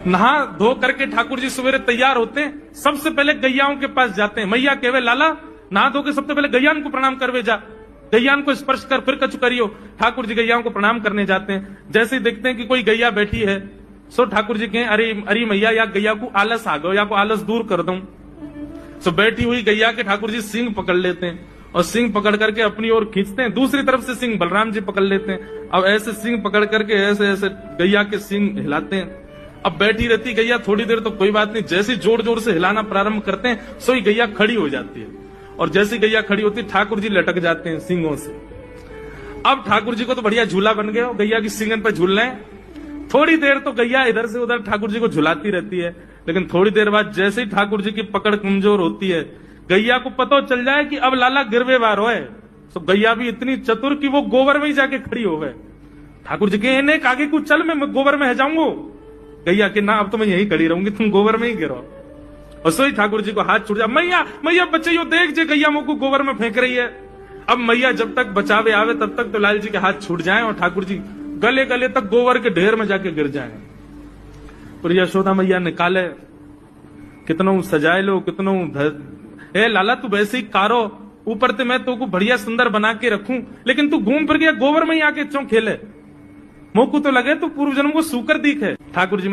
नहा धो करके ठाकुर जी सवेरे तैयार होते हैं, सबसे पहले गैयाओं के पास जाते हैं। मैया कहवे लाला नहा धो के सबसे पहले गैयान को प्रणाम करवे जा, गैयान को स्पर्श कर फिर कछु करियो। ठाकुर जी गैयाओं को प्रणाम करने जाते हैं। जैसे ही देखते हैं कि कोई गैया बैठी है, सो ठाकुर जी कहें अरे अरे मैया या गैया को आलस आ गयो, या को आलस दूर कर दूं। सो बैठी हुई गैया के ठाकुर जी सींग पकड़ लेते हैं और सींग पकड़ करके अपनी ओर खींचते हैं। दूसरी तरफ से सींग बलराम जी पकड़ लेते हैं। अब ऐसे सींग पकड़ करके ऐसे ऐसे गैया के सींग हिलाते हैं। अब बैठी रहती गैया थोड़ी देर तो कोई बात नहीं, जैसे जोर जोर से हिलाना प्रारंभ करते हैं सो ही गैया खड़ी हो जाती है। और जैसी गैया खड़ी होती है ठाकुर जी लटक जाते हैं सींगों से। अब ठाकुर जी को तो बढ़िया झूला बन गया, गैया की सींगन पर झूल रहे हैं। थोड़ी देर तो गैया इधर से उधर ठाकुर जी को झुलाती रहती है, लेकिन थोड़ी देर बाद जैसे ही ठाकुर जी की पकड़ कमजोर होती है, गैया को पता चल जाए कि अब लाला गिरवे वार है, तो गैया भी इतनी चतुर कि वो गोबर में ही जाके खड़ी हो गए। ठाकुर जी के आगे कुछ चल, मैं गोबर में जाऊंगा। गैया के ना अब तो मैं यही खड़ी रहूंगी, तुम गोबर में ही गिरो। और सोई ठाकुर जी को हाथ छूट जा, मैया मैया बच्चे देख जे गैया मुझको गोबर में फेंक रही है। अब मैया जब तक बचावे आवे तब तक तो लाल जी के हाथ छूट जाएं और ठाकुर जी गले गले तक गोबर के ढेर में जाके गिर जाएं। पर यशोदा मैया निकाले, कितनों सजाए लो, कितनों ए लाला तू वैसे ही कारो, ऊपर से मैं तो को बढ़िया सुंदर बना के रखूं, लेकिन तू घूम फिर गया गोबर में ही आके क्यों खेले। मोकू तो लगे तू पूर्व जन्म को सूकर दिख है। ठाकुर जी